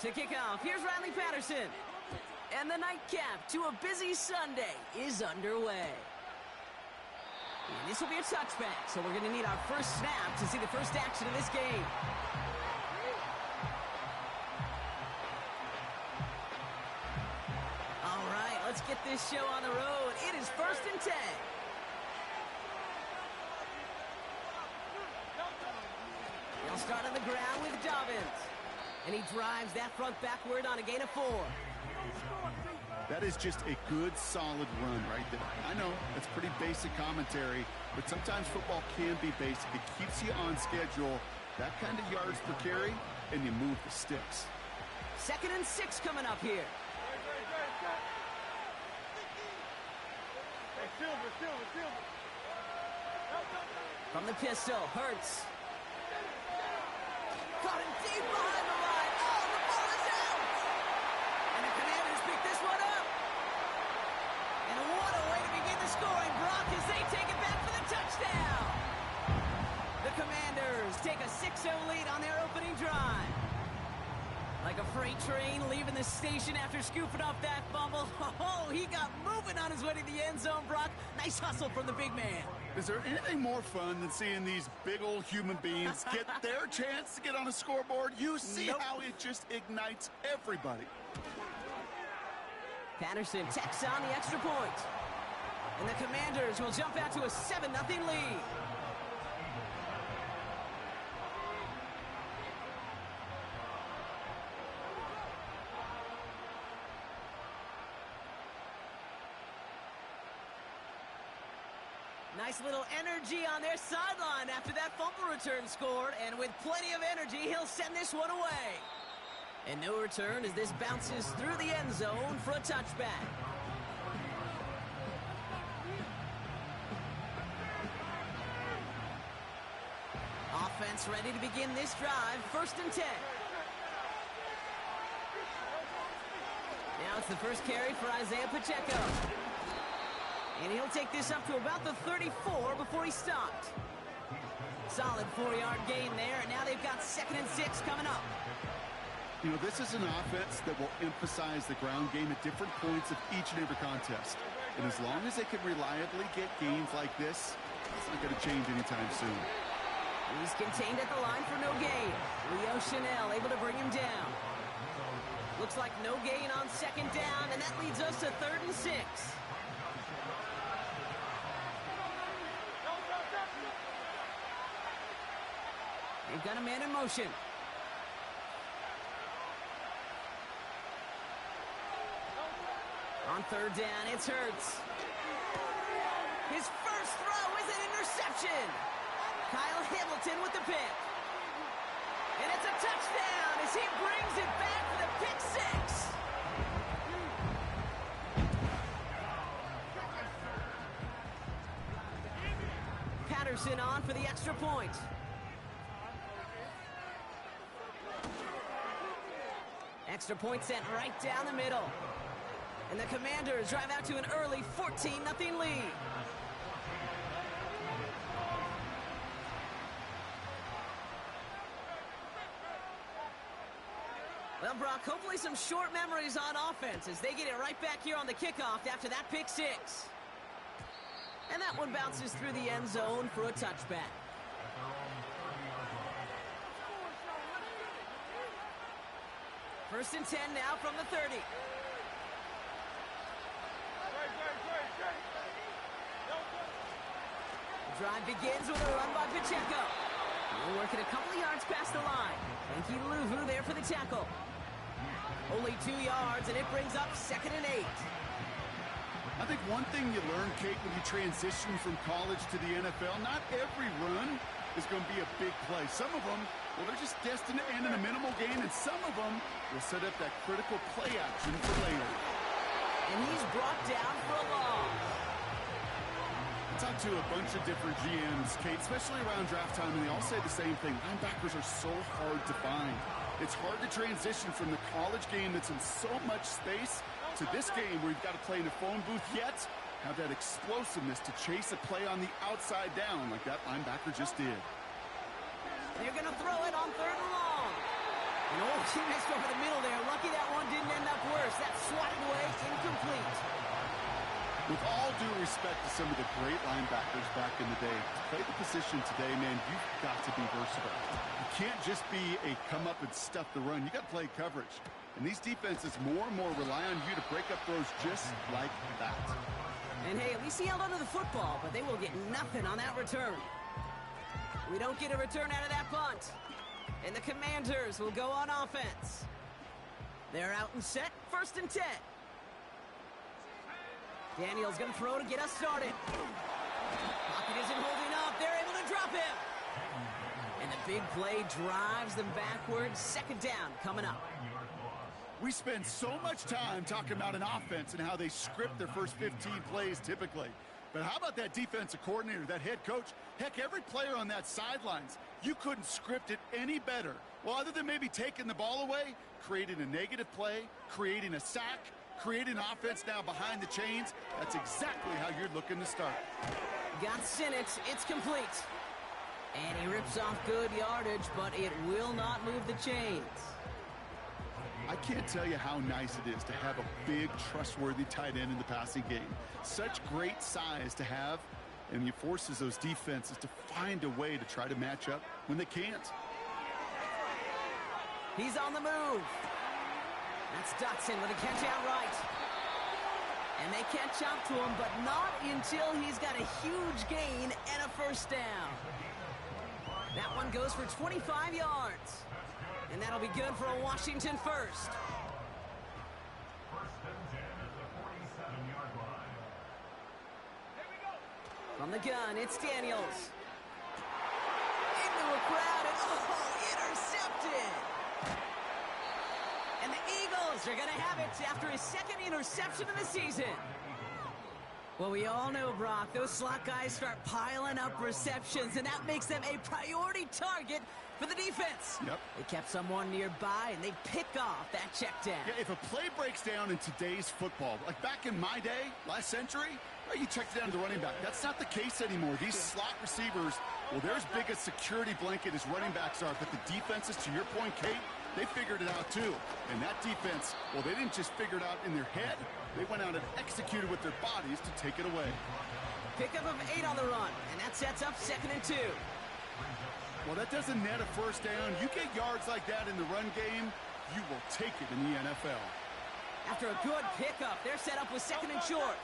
To kick off, here's Riley Patterson. And the nightcap to a busy Sunday is underway. And this will be a touchback, so we're going to need our first snap to see the first action of this game. All right, let's get this show on the road. It is 1st and 10. They'll start on the ground with Dobbins. And he drives that front backward on a gain of 4. That is just a good, solid run right there. I know, that's pretty basic commentary, but sometimes football can be basic. It keeps you on schedule, that kind of yards per carry, and you move the sticks. 2nd and 6 coming up here. From the pistol, Hurts. Caught him deep behind the line. Oh, the ball is out! And the Commanders pick this one up. And what a way to begin the scoring, Brock, as they take it back for the touchdown. The Commanders take a 6-0 lead on their opening drive. Like a freight train leaving the station after scooping up that fumble. Oh, he got moving on his way to the end zone, Brock. Nice hustle from the big man. Is there anything more fun than seeing these big old human beings get their chance to get on a scoreboard? You see how it just ignites everybody. Patterson tacks on the extra point. And the Commanders will jump out to a 7-0 lead. Nice little energy on their sideline after that fumble return scored, and with plenty of energy, he'll send this one away. And no return as this bounces through the end zone for a touchback. Offense ready to begin this drive, 1st and 10. Now it's the first carry for Isaiah Pacheco. And he'll take this up to about the 34 before he stopped. Solid 4-yard gain there, and now they've got 2nd and 6 coming up. You know, this is an offense that will emphasize the ground game at different points of each and every contest. And as long as they can reliably get gains like this, it's not going to change anytime soon. He's contained at the line for no gain. Leo Chanel able to bring him down. Looks like no gain on 2nd down, and that leads us to 3rd and 6. They've got a man in motion. On 3rd down, it's Hurts. His first throw is an interception. Kyle Hamilton with the pick. And it's a touchdown as he brings it back for the pick 6. Patterson on for the extra point. Extra point sent right down the middle. And the Commanders drive out to an early 14-0 lead. Well, Brock, hopefully some short memories on offense as they get it right back here on the kickoff after that pick 6. And that one bounces through the end zone for a touchback. First and 10 now from the 30. The drive begins with a run by Pacheco. He'll work it a couple of yards past the line. Frankie Luvu there for the tackle. Only 2 yards, and it brings up 2nd and 8. I think one thing you learn, Kate, when you transition from college to the NFL, not every run is going to be a big play. Some of them, well, they're just destined to end in a minimal gain, and some of them will set up that critical play action for later. And he's brought down for a loss. I talked to a bunch of different GMs, Kate, especially around draft time, and they all say the same thing. Linebackers are so hard to find. It's hard to transition from the college game that's in so much space to this game where you've got to play in a phone booth, yet have that explosiveness to chase a play on the outside down like that linebacker just did. They're going to throw it on 3rd and long. And oh, he missed over the middle there. Lucky that one didn't end up worse. That's swatted away, incomplete. With all due respect to some of the great linebackers back in the day, to play the position today, man, you've got to be versatile. You can't just be a come up and stuff the run. You got to play coverage. And these defenses more and more rely on you to break up throws just like that. And hey, at least he held onto the football, but they will get nothing on that return. We don't get a return out of that punt. And the Commanders will go on offense. They're out and set, 1st and 10. Daniels going to throw to get us started. Pocket isn't holding up. They're able to drop him. And the big play drives them backwards. 2nd down coming up. We spend so much time talking about an offense and how they script their first 15 plays typically. But how about that defensive coordinator, that head coach? Heck, every player on that sidelines, you couldn't script it any better. Well, other than maybe taking the ball away, creating a negative play, creating a sack, creating offense now behind the chains. That's exactly how you're looking to start. Got Sinnott. It's complete. And he rips off good yardage, but it will not move the chains. I can't tell you how nice it is to have a big, trustworthy tight end in the passing game. Such great size to have, and he forces those defenses to find a way to try to match up when they can't. He's on the move. That's Dotson with a catch out right. And they catch up to him, but not until he's got a huge gain and a 1st down. That one goes for 25 yards. And that'll be good for a Washington 1st. From the gun, it's Daniels. Into a crowd, and oh, intercepted! And the Eagles are going to have it after his 2nd interception of the season. Well, we all know, Brock, those slot guys start piling up receptions, and that makes them a priority target for the defense. Yep. They kept someone nearby, and they pick off that check down. Yeah, if a play breaks down in today's football, like back in my day, last century, right, you checked down the running back. That's not the case anymore. These slot receivers, well, they're as big a security blanket as running backs are, but the defenses, to your point, Kate, they figured it out too. And that defense, well, they didn't just figure it out in their head. They went out and executed with their bodies to take it away. Pickup of 8 on the run, and that sets up 2nd and 2. Well, that doesn't net a 1st down. You get yards like that in the run game, you will take it in the NFL. After a good pickup, they're set up with 2nd and short.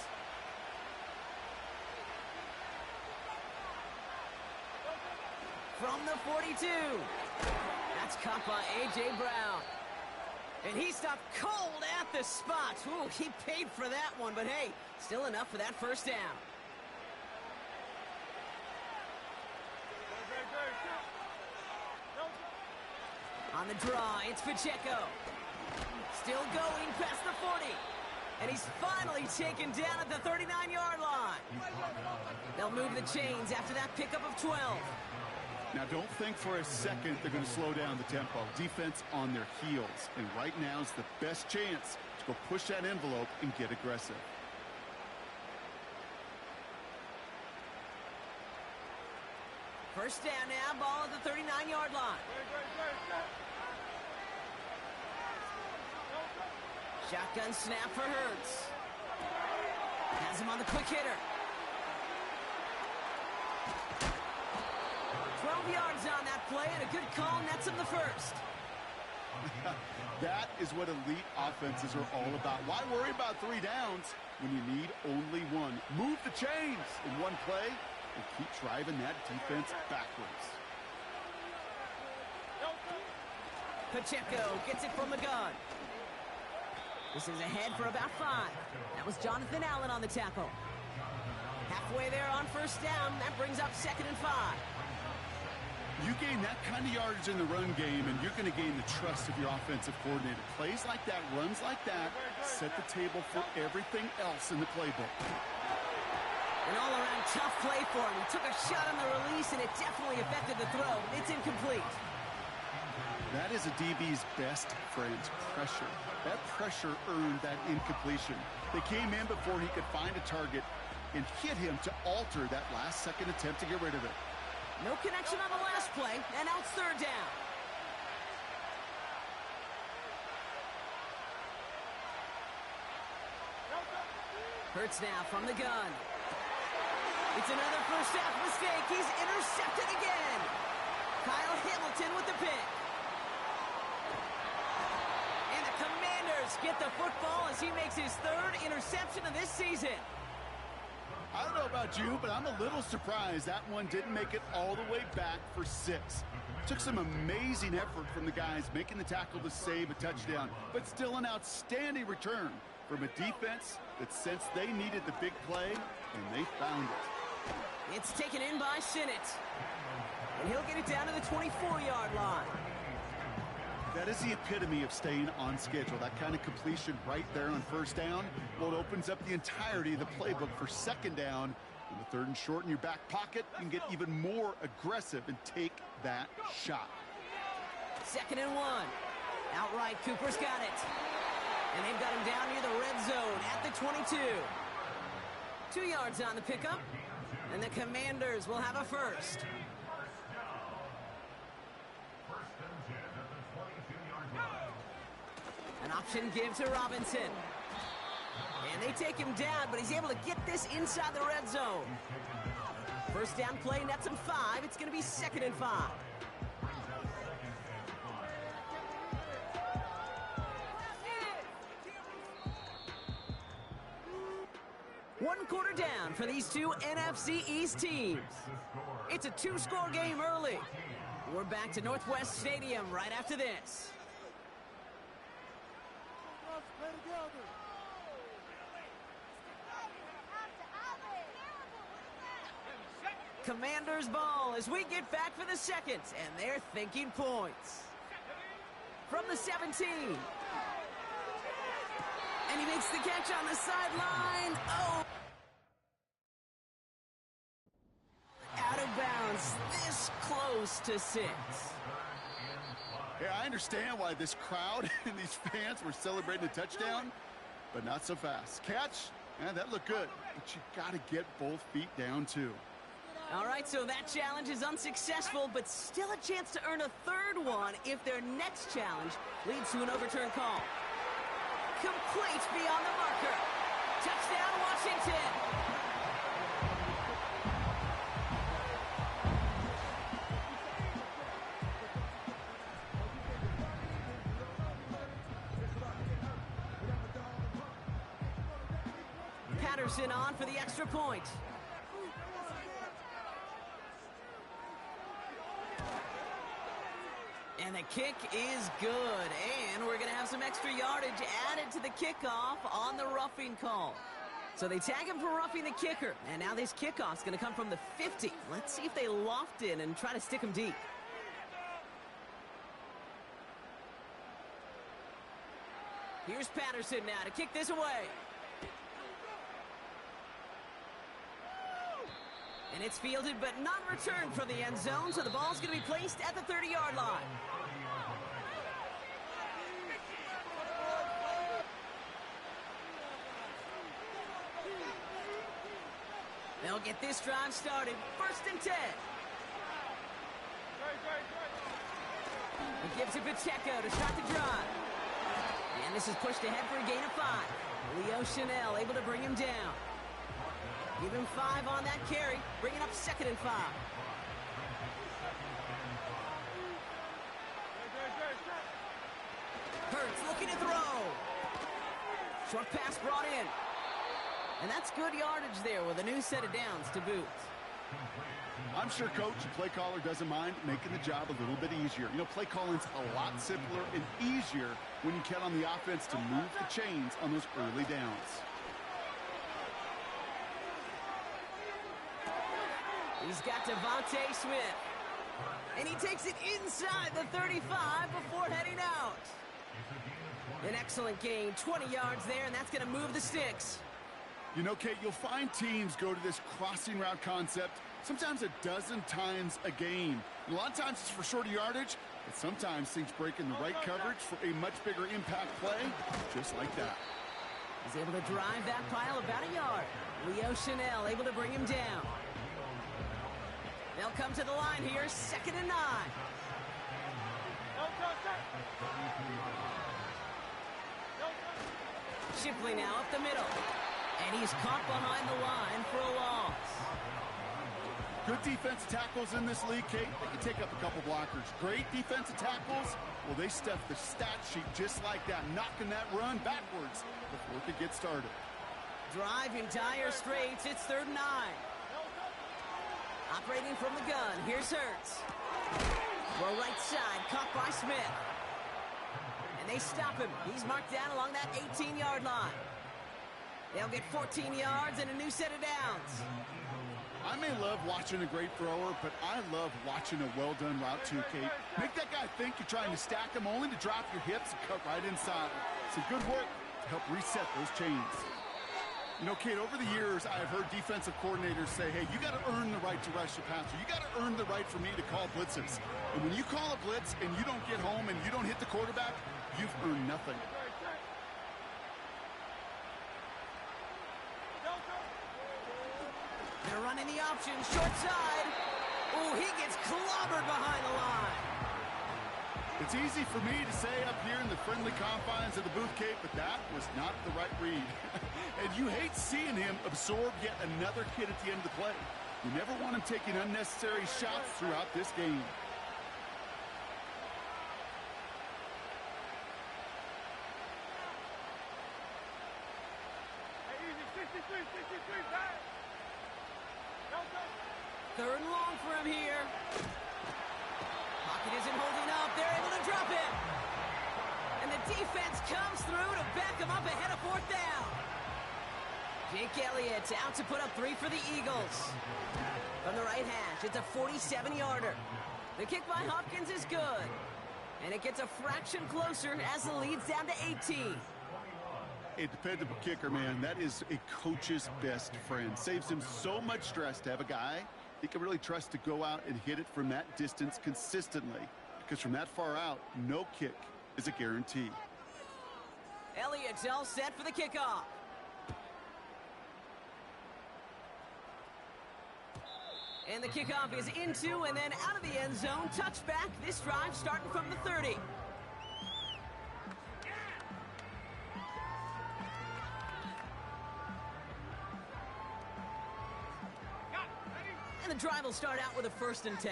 From the 42. That's caught by A.J. Brown. And he stopped cold at the spot. Ooh, he paid for that one, but hey, still enough for that 1st down. On the draw, it's Pacheco. Still going past the 40. And he's finally taken down at the 39-yard line. They'll move the chains after that pickup of 12. Now, don't think for a second they're going to slow down the tempo. Defense on their heels. And right now is the best chance to go push that envelope and get aggressive. First down now, ball at the 39-yard line. Shotgun snap for Hurts. Has him on the quick hitter. 12 yards on that play, and a good call nets him the 1st. That is what elite offenses are all about. Why worry about 3 downs when you need only 1? Move the chains in one play and keep driving that defense backwards. Pacheco gets it from the gun. This is ahead for about 5. That was Jonathan Allen on the tackle. Halfway there on first down. That brings up 2nd and 5. You gain that kind of yardage in the run game, and you're going to gain the trust of your offensive coordinator. Plays like that, runs like that, set the table for everything else in the playbook. An all-around tough play for him. He took a shot on the release, and it definitely affected the throw. It's incomplete. That is a DB's best friend, pressure. That pressure earned that incompletion. They came in before he could find a target and hit him to alter that last-second attempt to get rid of it. No connection on the last play, and now it's 3rd down. Hurts now from the gun. It's another first half mistake. He's intercepted again. Kyle Hamilton with the pick. And the Commanders get the football as he makes his third interception of this season. I don't know about you, but I'm a little surprised that one didn't make it all the way back for 6. Took some amazing effort from the guys making the tackle to save a touchdown, but still an outstanding return from a defense that sensed they needed the big play, and they found it. It's taken in by Sinnott. And he'll get it down to the 24-yard line. That is the epitome of staying on schedule. That kind of completion right there on first down. Well, it opens up the entirety of the playbook for second down. On the 3rd and short in your back pocket, you can get even more aggressive and take that shot. 2nd and 1. Outright, Cooper's got it. And they've got him down near the red zone at the 22. 2 yards on the pickup. And the Commanders will have a first. An option give to Robinson. And they take him down, but he's able to get this inside the red zone. First down play, nets him 5. It's going to be 2nd and 5. One quarter down for these two NFC East teams. It's a 2-score game early. We're back to Northwest Stadium right after this. Commanders ball as we get back for the second, and they're thinking points. From the 17. And he makes the catch on the sideline. Oh! Out of bounds, this close to 6. Hey, I understand why this crowd and these fans were celebrating a touchdown, but not so fast. Catch, that looked good, but you got to get both feet down too. All right, so that challenge is unsuccessful, but still a chance to earn a 3rd one if their next challenge leads to an overturned call. Complete beyond the marker. Touchdown, Washington. Patterson on for the extra point. And the kick is good. And we're going to have some extra yardage added to the kickoff on the roughing call. So they tag him for roughing the kicker. And now this kickoff's going to come from the 50. Let's see if they loft in and try to stick him deep. Here's Patterson now to kick this away. And it's fielded but not returned from the end zone, so the ball's going to be placed at the 30-yard line. They'll get this drive started. 1st and 10. It gives it Pacheco to start the drive. And this is pushed ahead for a gain of 5. Leo Chanel able to bring him down. Give him 5 on that carry, bringing up 2nd and 5. Hurts looking to throw. Short pass brought in. And that's good yardage there with a new set of downs to boot. I'm sure coach and play caller doesn't mind making the job a little bit easier. You know, play calling's a lot simpler and easier when you count on the offense to move the chains on those early downs. He's got Devontae Smith. And he takes it inside the 35 before heading out. An excellent gain, 20 yards there, and that's going to move the sticks. You know, Kate, you'll find teams go to this crossing route concept sometimes a dozen times a game. A lot of times it's for shorter yardage, but sometimes things break in the right coverage for a much bigger impact play, just like that. He's able to drive that pile about a yard. Leo Chanel able to bring him down. They'll come to the line here, 2nd and 9. Shipley now up the middle. And he's caught behind the line for a loss. Good defensive tackles in this league, Kate. They can take up a couple blockers. Great defensive tackles, well, they stuff the stat sheet just like that, knocking that run backwards before it could get started. Drive in dire straits. It's 3rd and 9. Operating from the gun, here's Hurts. Well, right side, caught by Smith. And they stop him. He's marked down along that 18-yard line. They'll get 14 yards and a new set of downs. I may love watching a great thrower, but I love watching a well-done route too, Kate. Make that guy think you're trying to stack him only to drop your hips and cut right inside. Some good work to help reset those chains. You know, Kate, over the years, I've heard defensive coordinators say, hey, you got to earn the right to rush the passer. You got to earn the right for me to call blitzes. And when you call a blitz and you don't get home and you don't hit the quarterback, you've earned nothing. They're running the option, short side. Oh, he gets clobbered behind the line. It's easy for me to say up here in the friendly confines of the booth, Kate, but that was not the right read. And you hate seeing him absorb yet another hit at the end of the play. You never want him taking unnecessary shots throughout this game. Third and long for him here. Pocket isn't holding up. They're able to drop it. And the defense comes through to back him up ahead of 4th down. Jake Elliott out to put up 3 for the Eagles. From the right hash, it's a 47-yarder. The kick by Hopkins is good. And it gets a fraction closer as the lead's down to 18. A dependable kicker, man. That is a coach's best friend. Saves him so much stress to have a guy he can really trust to go out and hit it from that distance consistently. Because from that far out, no kick is a guarantee. Elliott's all set for the kickoff. And the kickoff is into and then out of the end zone. Touchback. This drive starting from the 30. And the drive will start out with a 1st and 10.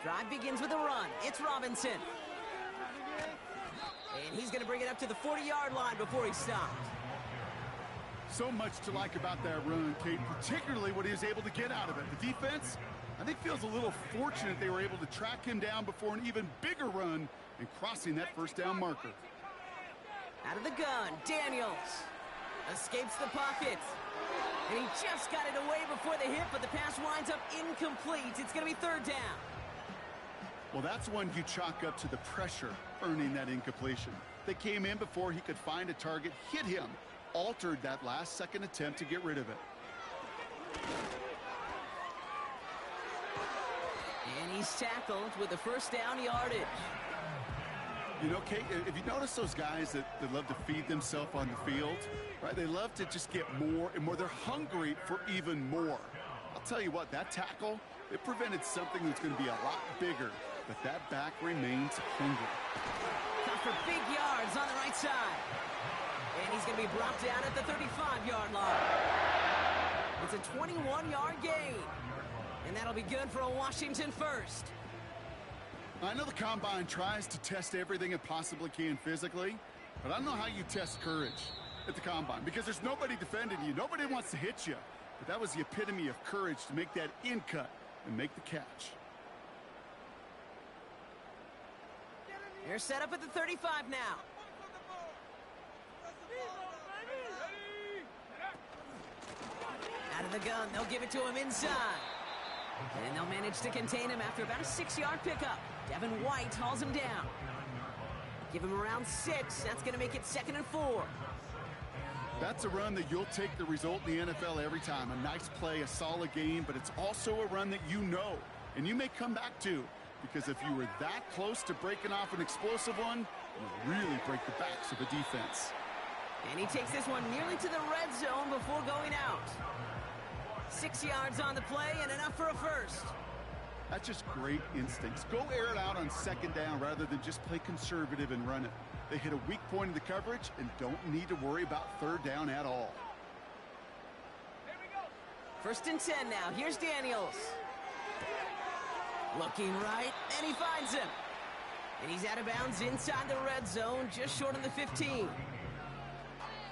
Drive begins with a run. It's Robinson. And he's going to bring it up to the 40-yard line before he stopped. So much to like about that run, Kate, particularly what he was able to get out of it. The defense, I think, feels a little fortunate they were able to track him down before an even bigger run and crossing that 1st down marker. Out of the gun, Daniels escapes the pocket. And he just got it away before the hit, but the pass winds up incomplete. It's going to be 3rd down. Well, that's one you chalk up to the pressure earning that incompletion. They came in before he could find a target, hit him, altered that last-second attempt to get rid of it. And he's tackled with the 1st down yardage. You know, Kate, if you notice those guys that love to feed themselves on the field, right? They love to just get more and more. They're hungry for even more. I'll tell you what, that tackle, it prevented something that's going to be a lot bigger, but that back remains hungry. Cut for big yards on the right side. And he's going to be brought down at the 35-yard line. It's a 21-yard gain. And that'll be good for a Washington 1st. I know the Combine tries to test everything it possibly can physically, but I don't know how you test courage at the Combine because there's nobody defending you. Nobody wants to hit you. But that was the epitome of courage to make that in cut and make the catch. They're set up at the 35 now. Out of the gun, they'll give it to him inside. And they'll manage to contain him after about a 6-yard pickup. Devin White hauls him down. Give him around 6. That's going to make it 2nd and 4. That's a run that you'll take the result in the NFL every time. A nice play, a solid game, but it's also a run that you know and you may come back to, because if you were that close to breaking off an explosive one, you'll really break the backs of a defense. And he takes this one nearly to the red zone before going out. 6 yards on the play and enough for a 1st. That's just great instincts. Go air it out on 2nd down rather than just play conservative and run it. They hit a weak point in the coverage and don't need to worry about third down at all. First and 10 now. Here's Daniels. Looking right, and he finds him. And he's out of bounds inside the red zone, just short of the 15.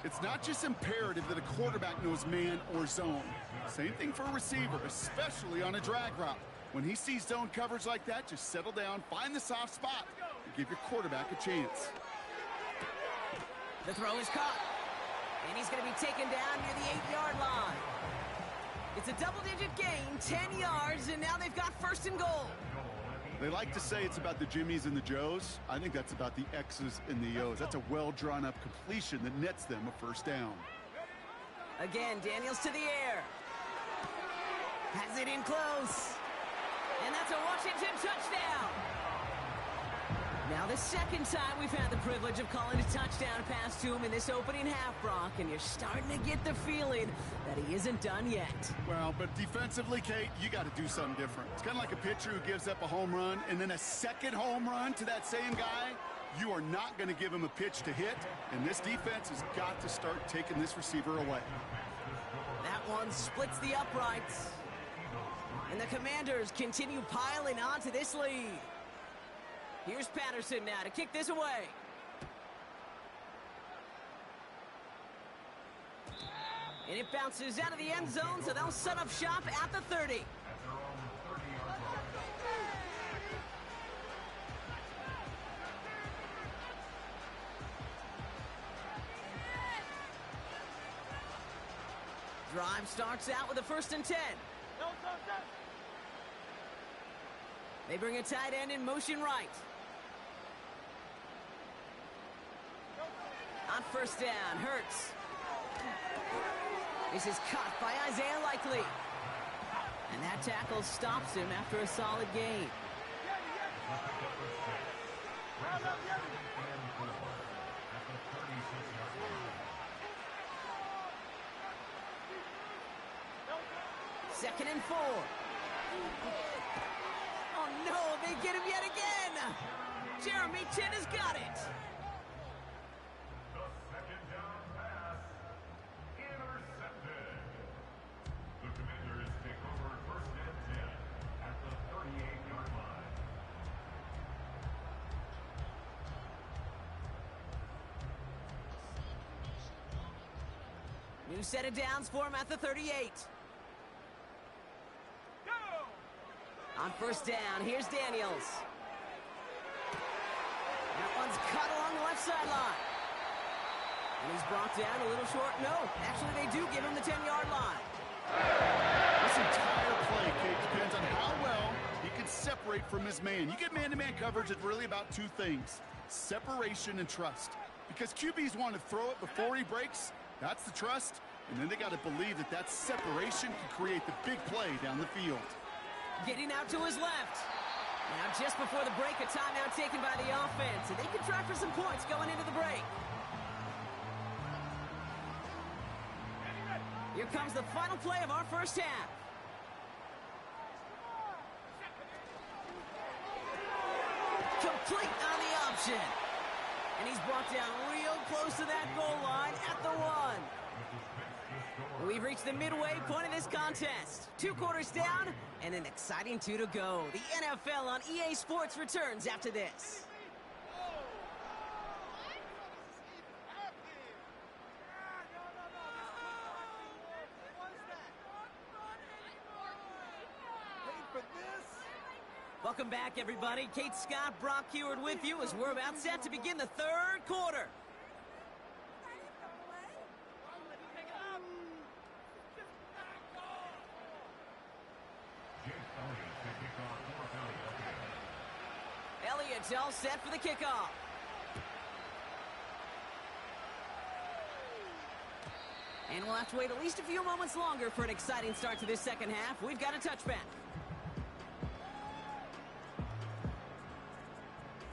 It's not just imperative that a quarterback knows man or zone. Same thing for a receiver, especially on a drag route. When he sees zone coverage like that, just settle down, find the soft spot, and give your quarterback a chance. The throw is caught. And he's going to be taken down near the 8-yard line. It's a double-digit gain, 10 yards, and now they've got first and goal. They like to say it's about the Jimmies and the Joes. I think that's about the X's and the O's. That's a well-drawn-up completion that nets them a first down. Again, Daniels to the air. Has it in close. And that's a Washington touchdown. Now the second time we've had the privilege of calling a touchdown pass to him in this opening half, Brock, and you're starting to get the feeling that he isn't done yet. Well, but defensively, Kate, you got to do something different. It's kind of like a pitcher who gives up a home run and then a second home run to that same guy. You are not going to give him a pitch to hit, and this defense has got to start taking this receiver away. That one splits the uprights. And the Commanders continue piling onto this lead. Here's Patterson now to kick this away. And it bounces out of the end zone, so they'll set up shop at the 30. Drive starts out with a first and 10. They bring a tight end in motion right. On first down, Hurts. This is caught by Isaiah Likely. And that tackle stops him after a solid gain. Second and 4. Oh no, they get him yet again. Jeremy Chinn has got it. New set of downs for him at the 38. On first down, here's Daniels. That one's cut along the left sideline. And he's brought down a little short. No, actually they do give him the 10-yard line. This entire play, Kate, depends on how well he can separate from his man. You get man-to-man coverage, it's really about two things: separation and trust. Because QBs want to throw it before he breaks. That's the trust. And then they got to believe that that separation can create the big play down the field. Getting out to his left. Now just before the break, a timeout taken by the offense. And they can try for some points going into the break. Here comes the final play of our first half. Complete on the option. And he's brought down real close to that goal line at the 1. We've reached the midway point of this contest. 2 quarters down and an exciting 2 to go. The NFL on EA Sports returns after this. Welcome back, everybody. Kate Scott, Brock Huard with you as we're about set to begin the third quarter. Elliott's all set for the kickoff. And we'll have to wait at least a few moments longer for an exciting start to this second half. We've got a touchback.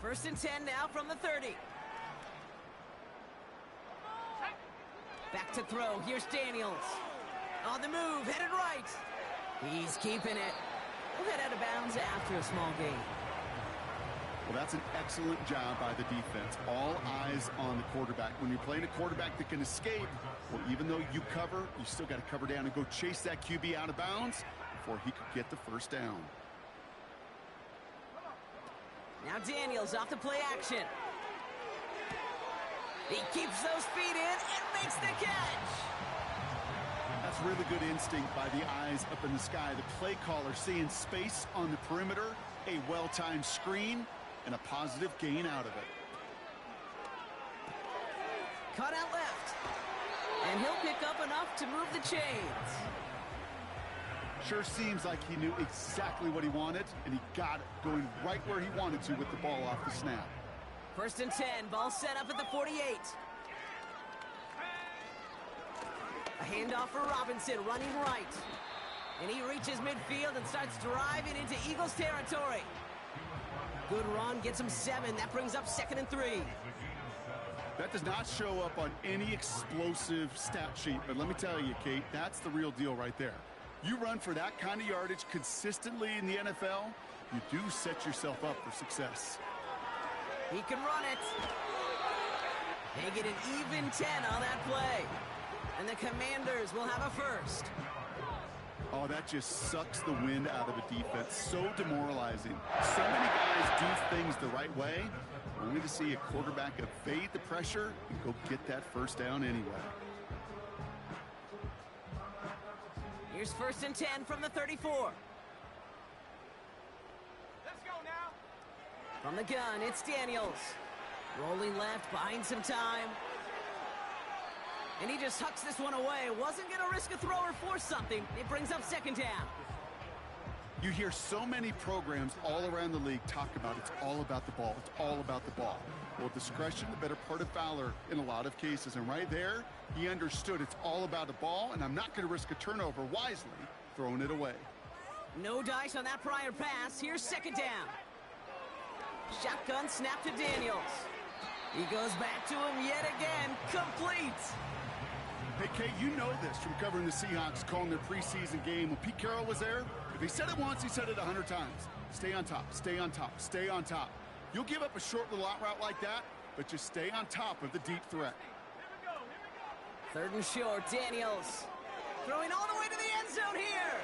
First and 10 now from the 30. Back to throw. Here's Daniels. On the move, headed right. He's keeping it. We'll head out of bounds after a small gain. Well, that's an excellent job by the defense. All eyes on the quarterback. When you're playing a quarterback that can escape, well, even though you cover, you still got to cover down and go chase that QB out of bounds before he could get the first down. Now Daniels off the play action. He keeps those feet in and makes the catch. That's really good instinct by the eyes up in the sky. The play caller seeing space on the perimeter, a well-timed screen, and a positive gain out of it. Cut out left. And he'll pick up enough to move the chains. Sure seems like he knew exactly what he wanted, and he got it, going right where he wanted to with the ball off the snap. 1st and 10, ball set up at the 48. A handoff for Robinson, running right. And he reaches midfield and starts driving into Eagles territory. Good run, gets him 7. That brings up 2nd and 3. That does not show up on any explosive stat sheet, but let me tell you, Kate, that's the real deal right there. You run for that kind of yardage consistently in the NFL, you do set yourself up for success. He can run it. They get an even 10 on that play. And the Commanders will have a first. Oh, that just sucks the wind out of a defense. So demoralizing. So many guys do things the right way, only to see a quarterback evade the pressure and go get that first down anyway. Here's 1st and 10 from the 34. Let's go now. From the gun, it's Daniels. Rolling left, buying some time. And he just hucks this one away. Wasn't going to risk a throw or force something. It brings up 2nd down. You hear so many programs all around the league talk about it's all about the ball. It's all about the ball. Well, discretion, the better part of valor in a lot of cases. And right there, he understood it's all about the ball, and I'm not going to risk a turnover wisely, throwing it away. No dice on that prior pass. Here's 2nd down. Shotgun snap to Daniels. He goes back to him yet again. Complete. Hey, Kay, you know this from covering the Seahawks, calling their preseason game. When Pete Carroll was there, if he said it once, he said it 100 times. Stay on top, stay on top, stay on top. You'll give up a short little out route like that, but just stay on top of the deep threat. 3rd and short, Daniels. Throwing all the way to the end zone here.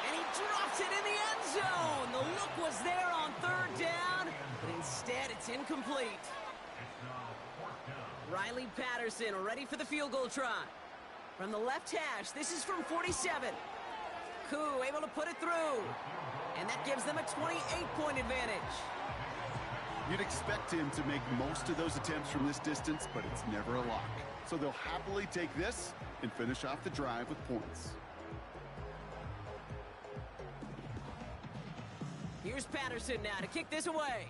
And he drops it in the end zone. The look was there on 3rd down, but instead it's incomplete. Riley Patterson ready for the field goal try. From the left hash, this is from 47. Koo able to put it through. And that gives them a 28-point advantage. You'd expect him to make most of those attempts from this distance, but it's never a lock. So they'll happily take this and finish off the drive with points. Here's Patterson now to kick this away.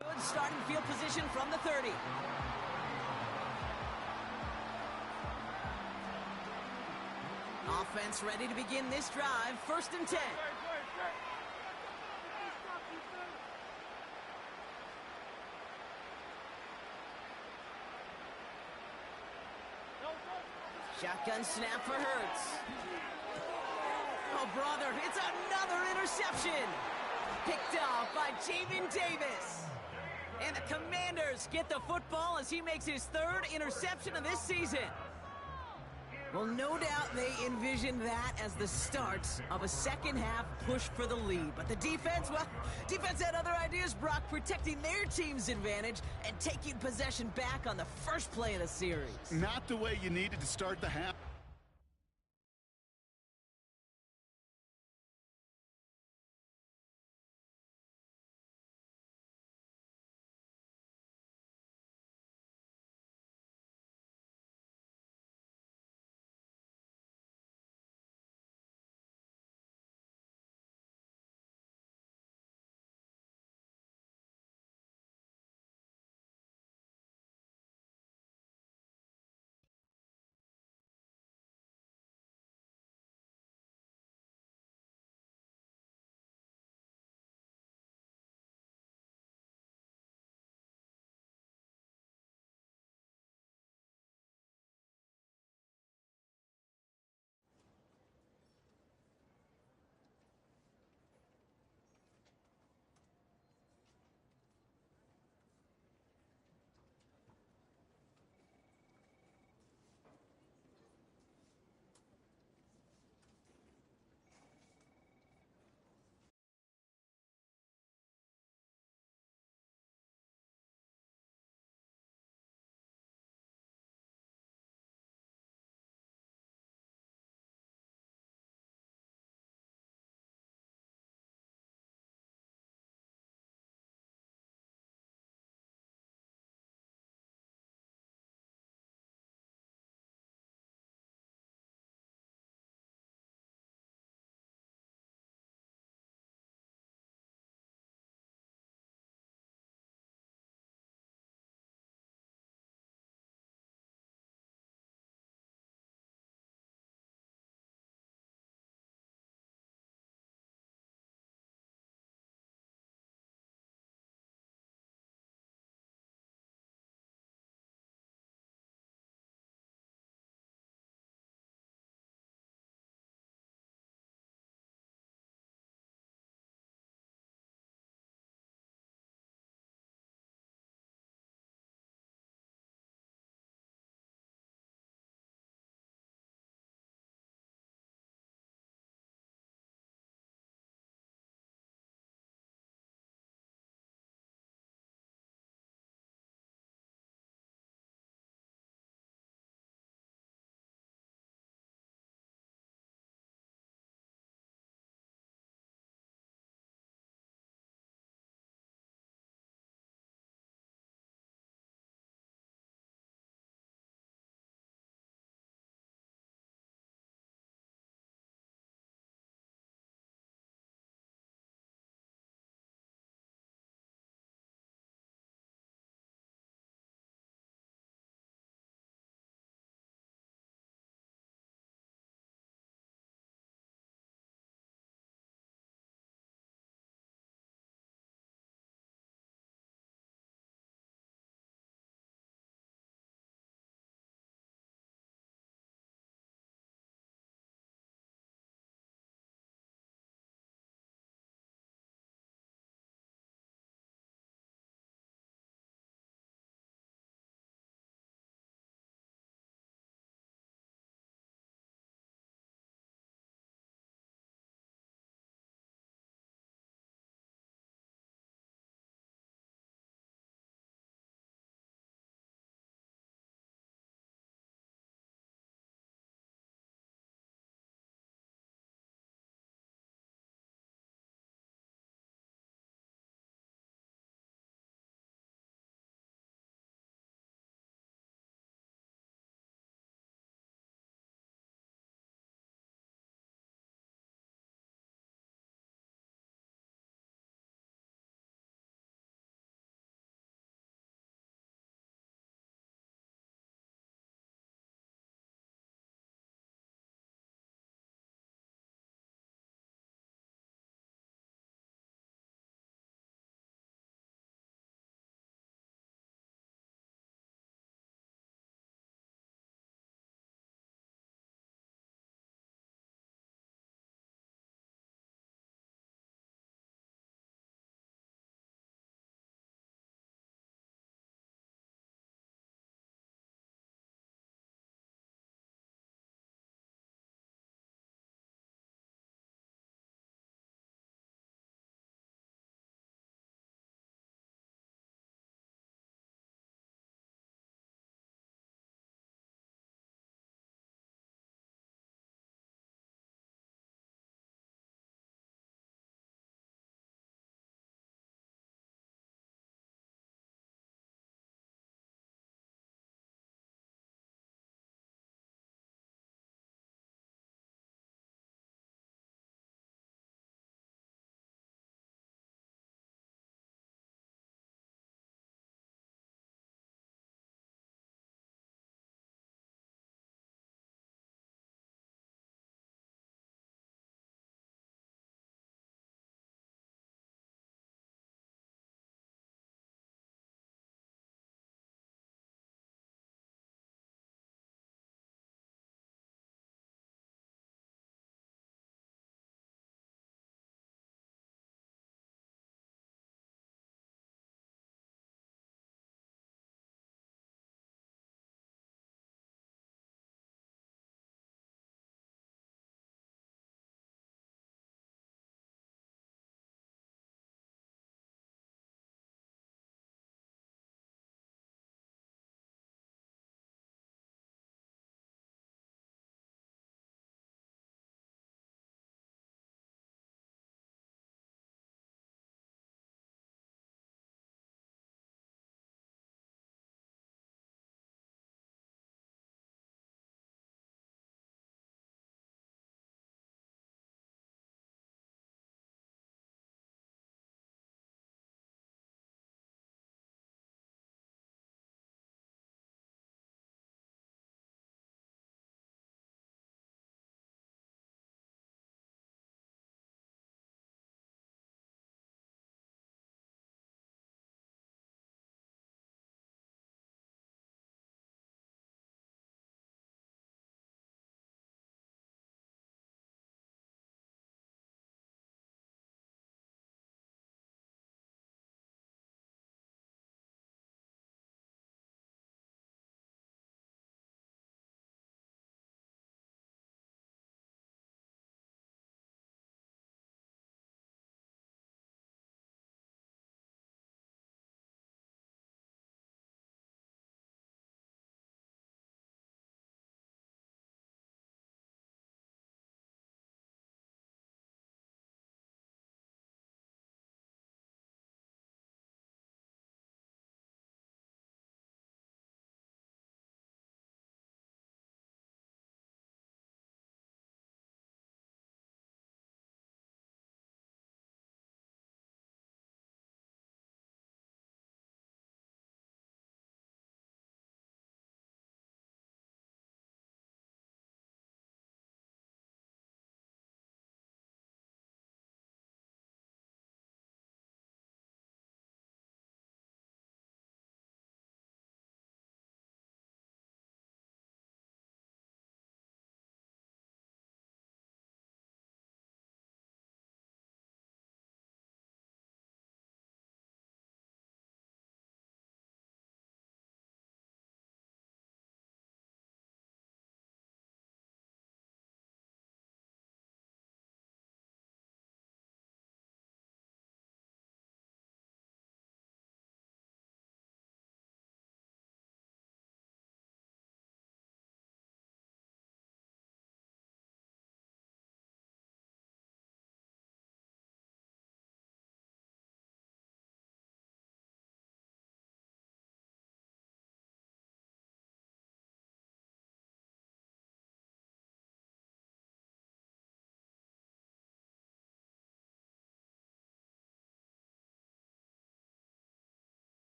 Good starting field position from the 30. Offense ready to begin this drive. 1st and 10. Shotgun snap for Hurts. Oh, brother, it's another interception. Picked off by Jamin Davis. And the Commanders get the football as he makes his 3rd interception of this season. Well, no doubt they envisioned that as the start of a 2nd half push for the lead. But the defense, well, defense had other ideas, Brock, protecting their team's advantage and taking possession back on the first play of the series. Not the way you needed to start the half.